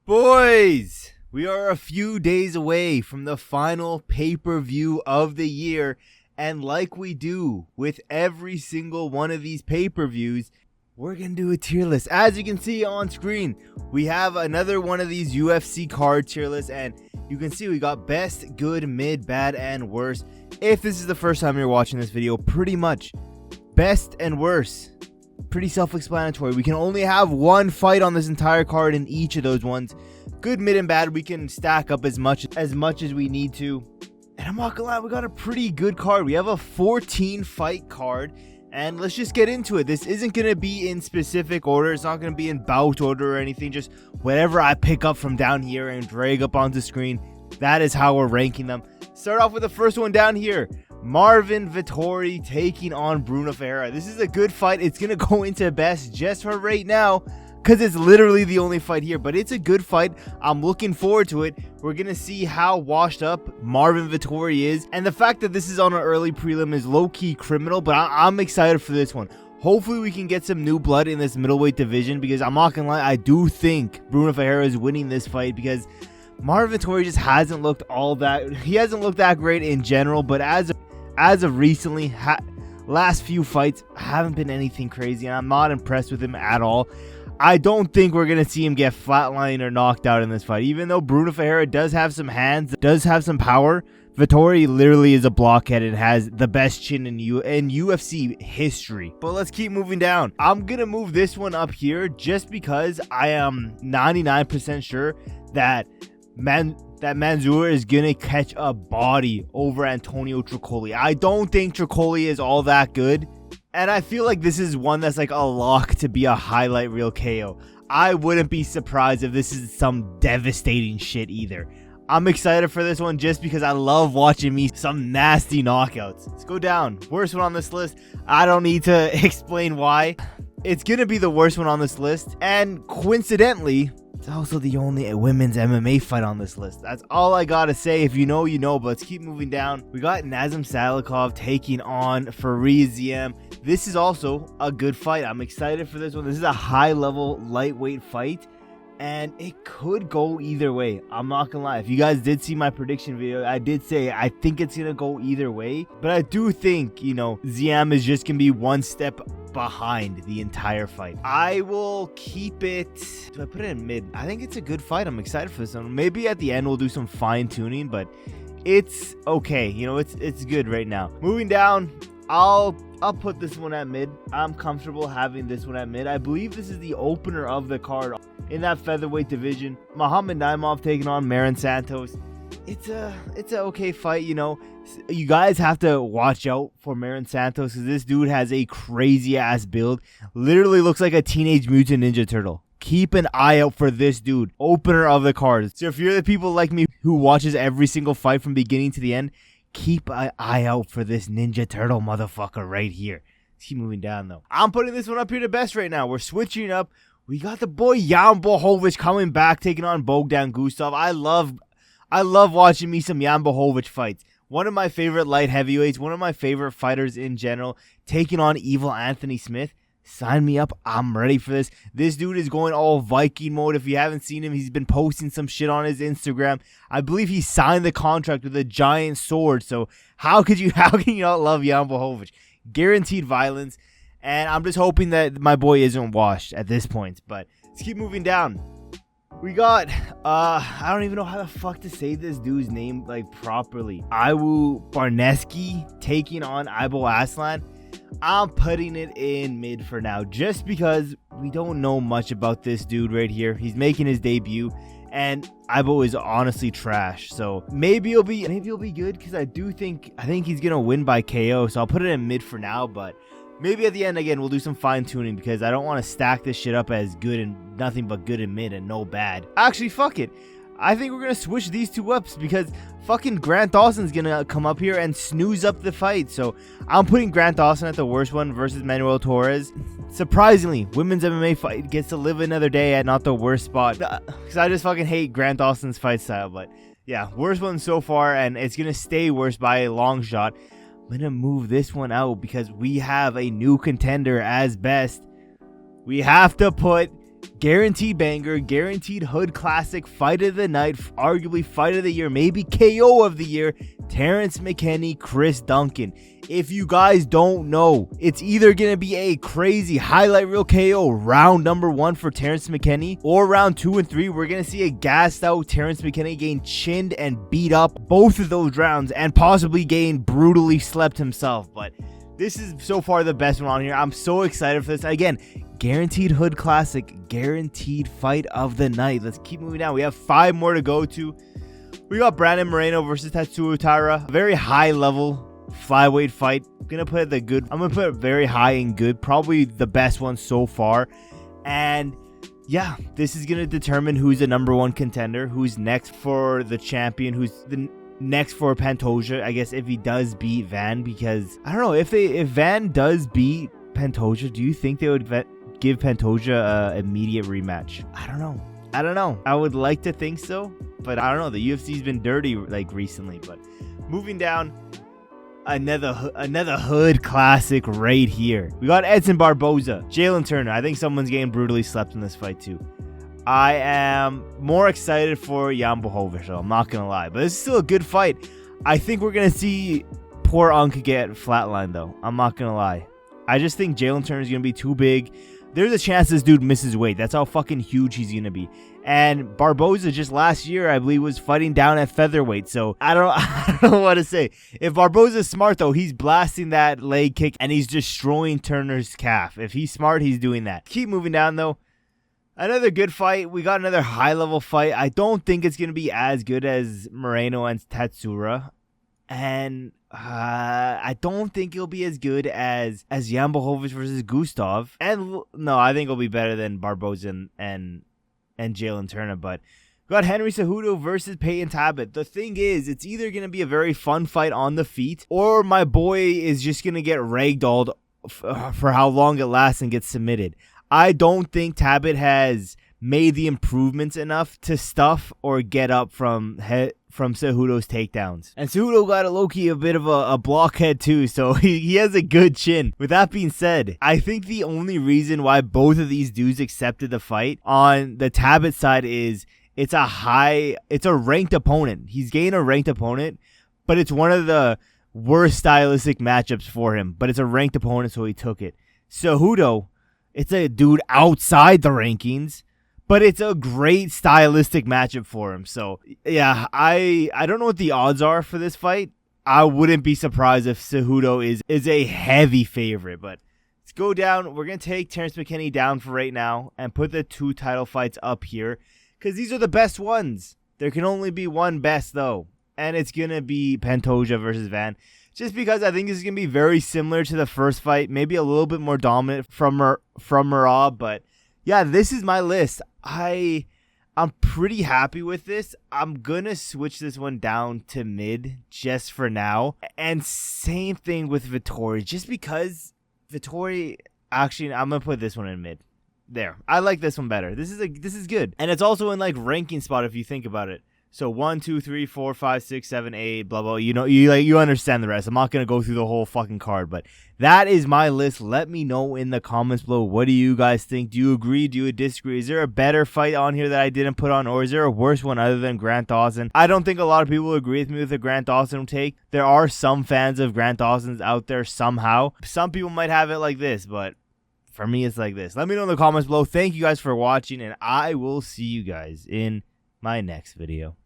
Boys, we are a few days away from the final pay-per-view of the year, and like we do with every single one of these pay-per-views, we're going to do a tier list. As you can see on screen, we have another one of these UFC card tier lists, and you can see we got best, good, mid, bad, and worst. If this is the first time you're watching this video, pretty much best and worst. Pretty self-explanatory. We can only have one fight on this entire card in each of those ones. Good, mid, and bad, we can stack up as much as we need to. And I'm not gonna lie, we got a pretty good card. We have a 14 fight card, and let's just get into it. This isn't gonna be in specific order. It's not gonna be in bout order or anything. Just whatever I pick up from down here and drag up onto screen, that is how we're ranking them. Start off with the first one down here. Marvin Vettori taking on Brunno Ferreira. This is a good fight. It's going to go into best just for right now because it's literally the only fight here. But it's a good fight. I'm looking forward to it. We're going to see how washed up Marvin Vettori is. And the fact that this is on an early prelim is low-key criminal, but I'm excited for this one. Hopefully we can get some new blood in this middleweight division because I'm not going to lie, I do think Brunno Ferreira is winning this fight because Marvin Vettori just hasn't looked that great in general, but as of recently, last few fights haven't been anything crazy, and I'm not impressed with him at all. I don't think we're going to see him get flatlined or knocked out in this fight. Even though Brunno Ferreira does have some hands, does have some power, Vettori literally is a blockhead and has the best chin in UFC history. But let's keep moving down. I'm going to move this one up here just because I am 99% sure that Mansur is going to catch a body over Antonio Tricoli. I don't think Tricoli is all that good. And I feel like this is one that's like a lock to be a highlight reel KO. I wouldn't be surprised if this is some devastating shit either. I'm excited for this one just because I love watching some nasty knockouts. Let's go down. Worst one on this list. I don't need to explain why. It's going to be the worst one on this list. And coincidentally, it's also the only women's MMA fight on this list. That's all I gotta say. If you know, you know. But let's keep moving down. We got Nazim Sadykhov taking on Ferreira. This is also a good fight. I'm excited for this one. This is a high-level lightweight fight, and it could go either way. I'm not gonna lie. If you guys did see my prediction video, I did say I think it's gonna go either way. But I do think, Ziam is just gonna be one step behind the entire fight. I will keep it. Do I put it in mid? I think it's a good fight. I'm excited for this one. Maybe at the end we'll do some fine tuning, but it's okay. It's good right now. Moving down, I'll put this one at mid. I'm comfortable having this one at mid. I believe this is the opener of the card in that featherweight division. Muhammad Naimov taking on Marin Santos. It's a okay fight. You guys have to watch out for Marin Santos because this dude has a crazy ass build. Literally looks like a Teenage Mutant Ninja Turtle. Keep an eye out for this dude. Opener of the card. So if you're the people like me who watches every single fight from beginning to the end, keep an eye out for this Ninja Turtle motherfucker right here. Let's keep moving down though. I'm putting this one up here to best right now. We're switching up. We got the boy Jan Błachowicz coming back, taking on Bogdan Guskov. I love watching me some Jan Błachowicz fights. One of my favorite light heavyweights, one of my favorite fighters in general, taking on evil Anthony Smith. Sign me up. I'm ready for this. This dude is going all Viking mode. If you haven't seen him, he's been posting some shit on his Instagram. I believe he signed the contract with a giant sword. So how can you not love Jan Błachowicz? Guaranteed violence. And I'm just hoping that my boy isn't washed at this point. But let's keep moving down. We got, I don't even know how the fuck to say this dude's name, properly. Baraniewski taking on Aibo Aslan. I'm putting it in mid for now, just because we don't know much about this dude right here. He's making his debut, and Aibo is honestly trash. So maybe he'll be good, because I think he's gonna win by KO. So I'll put it in mid for now, but maybe at the end, again, we'll do some fine-tuning because I don't want to stack this shit up as good and nothing but good and mid and no bad. Actually, fuck it. I think we're going to switch these two up because fucking Grant Dawson's going to come up here and snooze up the fight. So I'm putting Grant Dawson at the worst one versus Manuel Torres. Surprisingly, women's MMA fight gets to live another day at not the worst spot. Because I just fucking hate Grant Dawson's fight style. But yeah, worst one so far, and it's going to stay worse by a long shot. I'm going to move this one out because we have a new contender as best. We have to put Guaranteed banger, guaranteed hood classic, fight of the night, arguably fight of the year, maybe KO of the year, Terrance McKinney, Chris Duncan. If you guys don't know, it's either going to be a crazy highlight reel KO round number 1 for Terrance McKinney, or round 2 and 3, we're going to see a gassed out Terrance McKinney getting chinned and beat up both of those rounds and possibly getting brutally slept himself. But this is so far the best one on here. I'm so excited for this. Again, guaranteed hood classic, guaranteed fight of the night. Let's keep moving down. We have 5 more to go to. We got Brandon Moreno versus Tatsuro Taira. Very high level flyweight fight. I'm gonna put it very high and good. Probably the best one so far. And yeah, this is gonna determine who's the number 1 contender, who's next for the champion, who's the next for Pantoja, I guess, if he does beat Van. Because I don't know, if Van does beat Pantoja, do you think they would give Pantoja an immediate rematch? I don't know. I would like to think so, but I don't know. The UFC's been dirty like recently. But moving down, another hood classic right here. We got Edson Barboza, Jalin Turner. I think someone's getting brutally slept in this fight too. I am more excited for Jan Błachowicz, so I'm not gonna lie, but this is still a good fight. I think we're gonna see poor Unk get flatlined though. I'm not gonna lie. I just think Jalin Turner is gonna be too big. There's a chance this dude misses weight. That's how fucking huge he's gonna be. And Barboza just last year, I believe, was fighting down at featherweight. So I don't know what to say. If Barboza's smart though, he's blasting that leg kick and he's destroying Turner's calf. If he's smart, he's doing that. Keep moving down though. Another good fight. We got another high level fight. I don't think it's gonna be as good as Moreno and Tatsuro. And I don't think it'll be as good as Jan Błachowicz versus Guskov. And no, I think it'll be better than Barboza and Jalin Turner. But we got Henry Cejudo versus Payton Talbott. The thing is, it's either going to be a very fun fight on the feet, or my boy is just going to get ragdolled for how long it lasts and get submitted. I don't think Talbott has made the improvements enough to stuff or get up from Cejudo's takedowns. And Cejudo got a low-key a bit of a blockhead too, so he has a good chin. With that being said, I think the only reason why both of these dudes accepted the fight on the Talbott side is it's a ranked opponent. He's getting a ranked opponent, but it's one of the worst stylistic matchups for him. But it's a ranked opponent, so he took it. Cejudo, it's a dude outside the rankings, but it's a great stylistic matchup for him. So, yeah, I don't know what the odds are for this fight. I wouldn't be surprised if Cejudo is a heavy favorite. But let's go down. We're going to take Terrance McKinney down for right now and put the 2 title fights up here, because these are the best ones. There can only be one best, though, and it's going to be Pantoja versus Van. Just because I think this is going to be very similar to the first fight. Maybe a little bit more dominant from Merab. But yeah, this is my list. I'm pretty happy with this. I'm going to switch this one down to mid just for now. And same thing with Vettori. Just because Vettori, actually, I'm going to put this one in mid. There. I like this one better. This is good. And it's also in like ranking spot if you think about it. So 1, 2, 3, 4, 5, 6, 7, 8, blah blah. You know, you understand the rest. I'm not gonna go through the whole fucking card, but that is my list. Let me know in the comments below. What do you guys think? Do you agree? Do you disagree? Is there a better fight on here that I didn't put on, or is there a worse one other than Grant Dawson? I don't think a lot of people agree with me with the Grant Dawson take. There are some fans of Grant Dawson's out there somehow. Some people might have it like this, but for me, it's like this. Let me know in the comments below. Thank you guys for watching, and I will see you guys in my next video.